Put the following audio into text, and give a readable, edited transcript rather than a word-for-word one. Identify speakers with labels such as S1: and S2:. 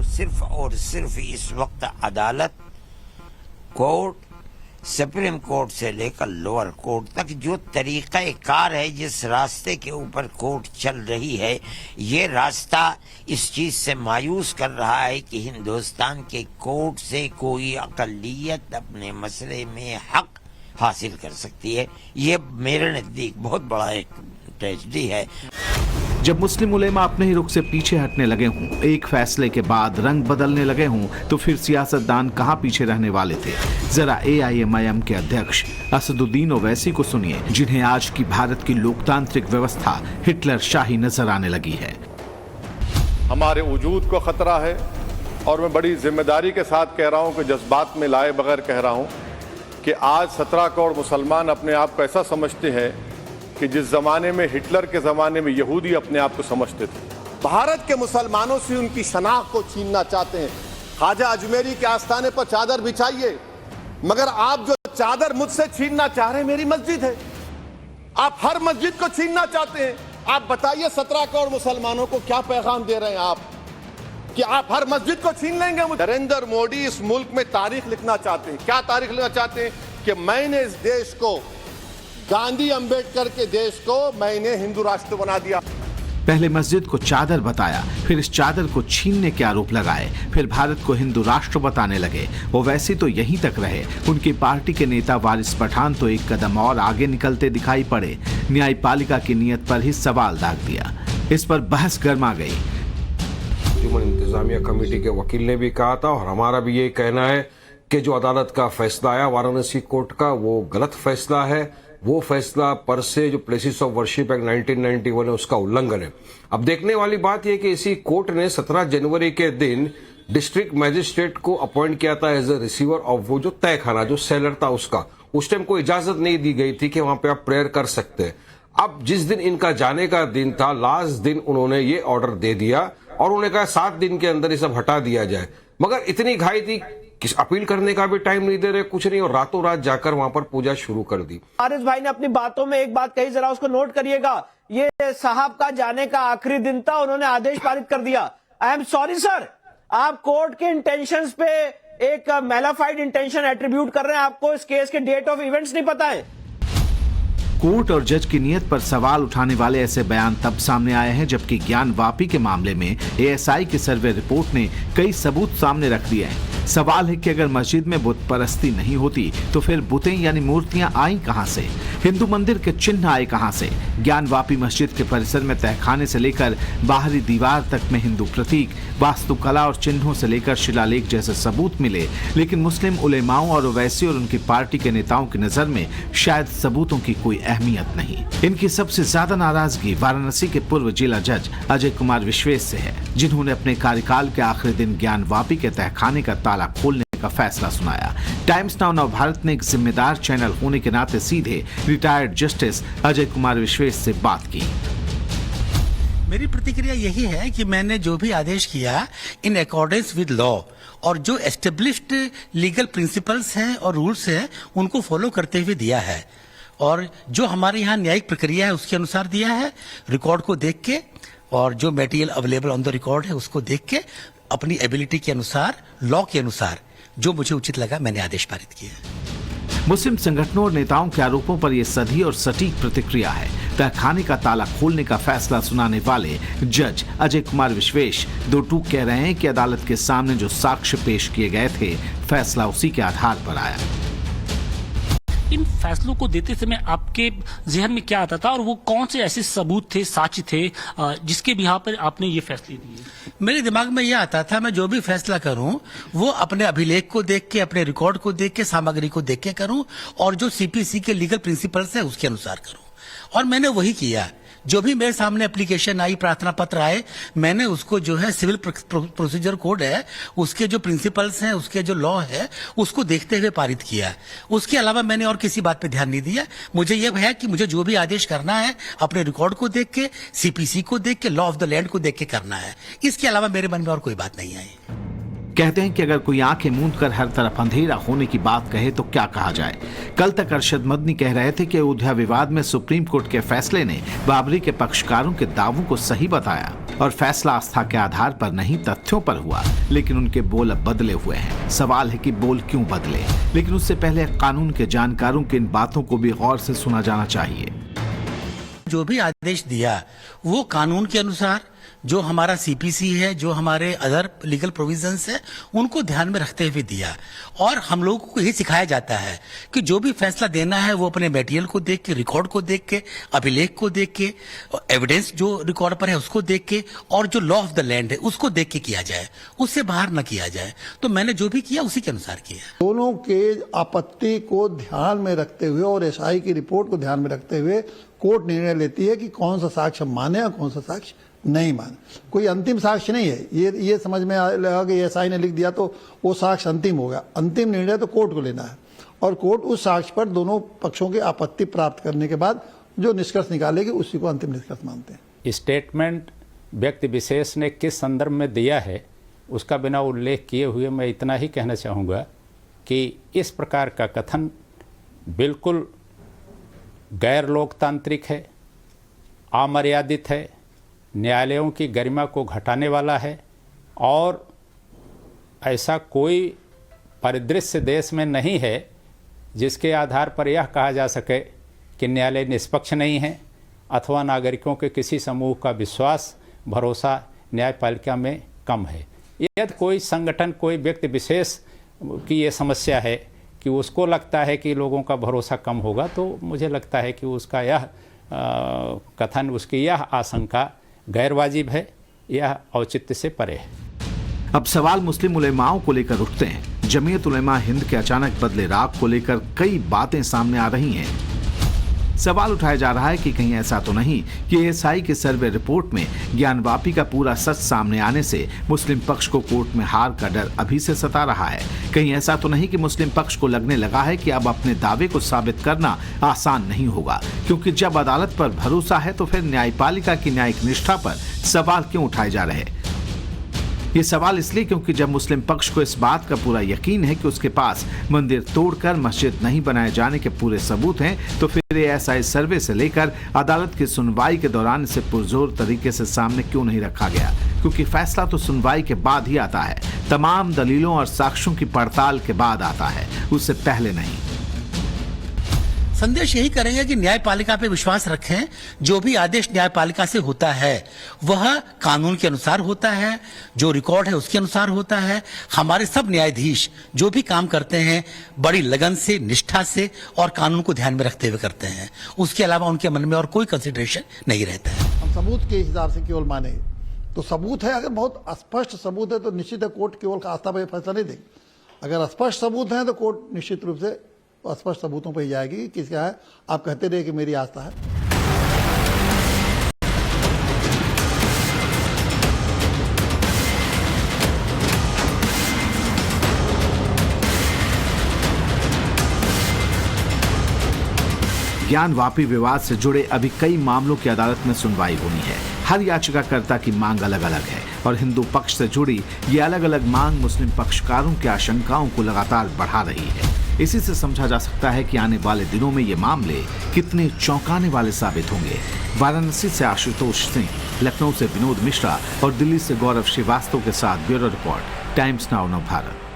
S1: तो सिर्फ और सिर्फ इस वक्त अदालत, कोर्ट, सुप्रीम कोर्ट से लेकर लोअर कोर्ट तक जो तरीक़ा कार है, जिस रास्ते के ऊपर कोर्ट चल रही है, ये रास्ता इस चीज़ से मायूस कर रहा है कि हिंदुस्तान के कोर्ट से कोई अक़लियत अपने मसले में हक हासिल कर सकती है। ये मेरे नज़दीक बहुत बड़ा एक ट्रेजेडी है।
S2: जब मुस्लिम उलेमा अपने ही रुख से पीछे हटने लगे हों, एक फैसले के बाद रंग बदलने लगे हों, तो फिर सियासतदान कहां पीछे रहने वाले थे। जरा AIMIM के अध्यक्ष असदुद्दीन ओवैसी को सुनिए, जिन्हें आज की भारत की लोकतांत्रिक व्यवस्था हिटलर शाही नजर आने लगी है।
S3: हमारे वजूद को खतरा है और मैं बड़ी जिम्मेदारी के साथ कह रहा हूं कि जज्बात में लाए बगैर कह रहा हूं कि आज 17 करोड़ मुसलमान अपने आप को ऐसा समझते हैं कि जिस ज़माने में हिटलर के ज़माने में यहूदी अपने आप को समझते थे। भारत के मुसलमानों से उनकी शनाख्त को छीनना चाहते हैं। ख्वाजा अजमेरी के आस्थाने पर चादर बिछाइए, मगर आप जो चादर मुझसे छीनना चाह रहे हैं, मेरी मस्जिद है, आप हर मस्जिद को छीनना चाहते हैं। आप बताइए 17 करोड़ मुसलमानों को क्या पैगाम दे रहे हैं आप कि आप हर मस्जिद को छीन लेंगे। नरेंद्र मोदी इस मुल्क में तारीख लिखना चाहते हैं। क्या तारीख लिखना चाहते हैं कि मैंने इस देश को, गांधी अंबेडकर के देश को मैंने हिंदू राष्ट्र बना दिया।
S2: पहले मस्जिद को चादर बताया, फिर इस चादर को छीनने के आरोप लगाए, फिर भारत को हिंदू राष्ट्र बताने लगे। वो वैसे तो यहीं तक रहे, उनकी पार्टी के नेता वारिस पठान तो एक कदम और आगे निकलते दिखाई पड़े। न्यायपालिका की नियत पर ही सवाल दाग दिया। इस पर बहस गर्मा गई।
S4: इंतजामिया कमेटी के वकील ने भी कहा था और हमारा भी ये कहना है कि जो अदालत का फैसला आया वाराणसी कोर्ट का, वो गलत फैसला है। वो फैसला पर से जो प्लेसेस ऑफ वर्शिप एक्ट 1991 है, उसका उल्लंघन है। अब देखने वाली बात यह कि इसी कोर्ट ने 17 जनवरी के दिन डिस्ट्रिक्ट मजिस्ट्रेट को अपॉइंट किया था एज ए रिसीवर ऑफ वो जो तय खाना, जो सेलर था उसका। उस टाइम कोई इजाजत नहीं दी गई थी कि वहां पे आप प्रेयर कर सकते हैं। अब जिस दिन इनका जाने का दिन था, लास्ट दिन उन्होंने ये ऑर्डर दे दिया और उन्होंने कहा 7 दिन के अंदर ये सब हटा दिया जाए। मगर इतनी घाई थी, किस अपील करने का भी टाइम नहीं दे रहे, कुछ नहीं, और रातों रात जाकर वहां पर पूजा शुरू कर दी।
S5: आरिफ भाई ने अपनी बातों में एक बात कही, जरा उसको नोट करिएगा। ये साहब का जाने का आखिरी दिन था, उन्होंने आदेश पारित कर दिया। आई एम सॉरी सर, आप कोर्ट के इंटेंशंस पे एक मैलाफाइड इंटेंशन एट्रीब्यूट कर रहे हैं। आपको इस केस के डेट ऑफ इवेंट्स नहीं पता है।
S2: कोर्ट और जज की नियत पर सवाल उठाने वाले ऐसे बयान तब सामने आए हैं जबकि ज्ञान वापी के मामले में ASI की सर्वे रिपोर्ट ने कई सबूत सामने रख दिए हैं। सवाल है कि अगर मस्जिद में बुत परस्ती नहीं होती तो फिर बुतें यानी मूर्तियां आई कहां से, हिंदू मंदिर के चिन्ह आए कहां से। ज्ञान वापी मस्जिद के परिसर में तहखाने से लेकर बाहरी दीवार तक में हिंदू प्रतीक, वास्तुकला और चिन्हों से लेकर शिलालेख जैसे सबूत मिले, लेकिन मुस्लिम उलेमाओं और ओवैसी और उनकी पार्टी के नेताओं की नजर में शायद सबूतों की कोई अहमियत नहीं। इनकी सबसे ज्यादा नाराजगी वाराणसी के पूर्व जिला जज अजय कुमार विश्वेश से है, जिन्होंने अपने कार्यकाल के आखिरी दिन ज्ञान वापी के तहखाने का ताला खोलने का फैसला सुनाया। टाइम्स नाउ नव भारत ने एक जिम्मेदार चैनल होने के नाते सीधे रिटायर्ड जस्टिस अजय कुमार विश्वेश से बात की।
S6: मेरी प्रतिक्रिया यही है कि मैंने जो भी आदेश किया इन अकॉर्डेंस विद लॉ और जो एस्टेब्लिश्ड लीगल प्रिंसिपल्स हैं और रूल्स हैं उनको फॉलो करते हुए दिया है, और जो हमारे यहाँ न्यायिक प्रक्रिया है उसके अनुसार दिया है। रिकॉर्ड को देख के और जो material available on the record है उसको देख के अपनी एबिलिटी के अनुसार, लॉ के अनुसार जो मुझे उचित लगा मैंने आदेश पारित किया।
S2: मुस्लिम संगठनों और नेताओं के आरोपों पर यह सधी और सटीक प्रतिक्रिया है। तहखाने का ताला खोलने का फैसला सुनाने वाले जज अजय कुमार विश्वेश दो टूक कह रहे हैं कि अदालत के सामने जो साक्ष्य पेश किए गए थे, फैसला उसी के आधार पर आया।
S7: इन फैसलों को देते समय आपके जहन में क्या आता था और वो कौन से ऐसे सबूत थे, साक्ष्य थे जिसके बिहार पर आपने ये फैसले दिए?
S6: मेरे दिमाग में यह आता था मैं जो भी फैसला करूं वो अपने अभिलेख को देख के, अपने रिकॉर्ड को देख के, सामग्री को देख के करूं और जो CPC के लीगल प्रिंसिपल्स है उसके अनुसार करूं, और मैंने वही किया। जो भी मेरे सामने एप्लीकेशन आई, प्रार्थना पत्र आए, मैंने उसको जो है सिविल प्रोसीजर कोड है उसके जो प्रिंसिपल्स हैं, उसके जो लॉ है उसको देखते हुए पारित किया। उसके अलावा मैंने और किसी बात पे ध्यान नहीं दिया। मुझे यह है कि मुझे जो भी आदेश करना है अपने रिकॉर्ड को देख के, CPC को देख के, लॉ ऑफ द लैंड को देख के करना है। इसके अलावा मेरे मन में और कोई बात नहीं आई।
S2: कहते हैं कि अगर कोई आंखें मूंद कर हर तरफ अंधेरा होने की बात कहे तो क्या कहा जाए। कल तक अरशद मदनी कह रहे थे कि अयोध्या विवाद में सुप्रीम कोर्ट के फैसले ने बाबरी के पक्षकारों के दावों को सही बताया और फैसला आस्था के आधार पर नहीं तथ्यों पर हुआ। लेकिन उनके बोल अब बदले हुए हैं। सवाल है कि बोल क्यों बदले, लेकिन उससे पहले कानून के जानकारों की इन बातों को भी गौर से सुना जाना चाहिए।
S6: जो भी आदेश दिया वो कानून के अनुसार, जो हमारा सीपीसी है, जो हमारे अदर लीगल प्रोविजंस है, उनको ध्यान में रखते हुए दिया। और हम लोगों को यही सिखाया जाता है कि जो भी फैसला देना है वो अपने मटेरियल को देख के, रिकॉर्ड को देख के, अभिलेख को देख के, एविडेंस जो रिकॉर्ड पर है उसको देख के, और जो लॉ ऑफ द लैंड है उसको देख के किया जाए, उससे बाहर न किया जाए। तो मैंने जो भी किया उसी के अनुसार किया।
S8: दोनों के आपत्ति को ध्यान में रखते हुए और एसआई की रिपोर्ट को ध्यान में रखते हुए कोर्ट निर्णय लेती है कि कौन सा साक्ष्य माने और कौन सा साक्ष्य नहीं माने। कोई अंतिम साक्ष्य नहीं है। ये समझ में लगा कि एसआई ने लिख दिया तो वो साक्ष्य अंतिम हो गया। अंतिम निर्णय तो कोर्ट को लेना है और कोर्ट उस साक्ष्य पर दोनों पक्षों की आपत्ति प्राप्त करने के बाद जो निष्कर्ष निकालेगी उसी को अंतिम निष्कर्ष मानते हैं।
S9: स्टेटमेंट व्यक्ति विशेष ने किस संदर्भ में दिया है उसका बिना उल्लेख किए हुए मैं इतना ही कहना चाहूँगा कि इस प्रकार का कथन बिल्कुल गैर लोकतांत्रिक है, अमर्यादित है, न्यायालयों की गरिमा को घटाने वाला है और ऐसा कोई परिदृश्य देश में नहीं है जिसके आधार पर यह कहा जा सके कि न्यायालय निष्पक्ष नहीं है अथवा नागरिकों के किसी समूह का विश्वास भरोसा न्यायपालिका में कम है। यदि कोई संगठन, कोई व्यक्ति विशेष की ये समस्या है कि उसको लगता है कि लोगों का भरोसा कम होगा, तो मुझे लगता है कि उसका यह कथन, उसकी यह आशंका गैर वाजिब है, यह औचित्य से परे है।
S2: अब सवाल मुस्लिम उलेमाओं को लेकर उठते हैं। जमीयत उलेमा हिंद के अचानक बदले राग को लेकर कई बातें सामने आ रही हैं। सवाल उठाया जा रहा है कि कहीं ऐसा तो नहीं कि एएसआई की सर्वे रिपोर्ट में ज्ञानवापी का पूरा सच सामने आने से मुस्लिम पक्ष को कोर्ट में हार का डर अभी से सता रहा है। कहीं ऐसा तो नहीं कि मुस्लिम पक्ष को लगने लगा है कि अब अपने दावे को साबित करना आसान नहीं होगा, क्योंकि जब अदालत पर भरोसा है तो फिर न्यायपालिका की न्यायिक निष्ठा पर सवाल क्यों उठाए जा रहे हैं? ये सवाल इसलिए क्योंकि जब मुस्लिम पक्ष को इस बात का पूरा यकीन है कि उसके पास मंदिर तोड़कर मस्जिद नहीं बनाए जाने के पूरे सबूत हैं, तो फिर एएसआई सर्वे से लेकर अदालत की सुनवाई के दौरान इसे पुरजोर तरीके से सामने क्यों नहीं रखा गया? क्योंकि फैसला तो सुनवाई के बाद ही आता है, तमाम दलीलों और साक्ष्यों की पड़ताल के बाद आता है, उससे पहले नहीं।
S6: संदेश यही करेंगे कि न्यायपालिका पे विश्वास रखें। जो भी आदेश न्यायपालिका से होता है वह कानून के अनुसार होता है, जो रिकॉर्ड है उसके अनुसार होता है। हमारे सब न्यायाधीश जो भी काम करते हैं बड़ी लगन से, निष्ठा से और कानून को ध्यान में रखते हुए करते हैं। उसके अलावा उनके मन में और कोई कंसिडरेशन नहीं रहता है।
S8: हम सबूत के हिसाब से केवल माने तो सबूत है। अगर बहुत स्पष्ट सबूत है तो निश्चित है कोर्ट केवल आस्था पर फैसला नहीं देगी। अगर स्पष्ट सबूत है तो कोर्ट निश्चित रूप से स्पष्ट सबूतों पर ही जाएगी कि किसका है। आप कहते रहे कि मेरी आस्था है।
S2: ज्ञानवापी विवाद से जुड़े अभी कई मामलों की अदालत में सुनवाई होनी है। हर याचिकाकर्ता की मांग अलग अलग है और हिंदू पक्ष से जुड़ी ये अलग अलग मांग मुस्लिम पक्षकारों की आशंकाओं को लगातार बढ़ा रही है। इसी से समझा जा सकता है कि आने वाले दिनों में ये मामले कितने चौंकाने वाले साबित होंगे। वाराणसी से आशुतोष सिंह, लखनऊ से विनोद मिश्रा और दिल्ली से गौरव श्रीवास्तव के साथ bureau report, times now Bharat.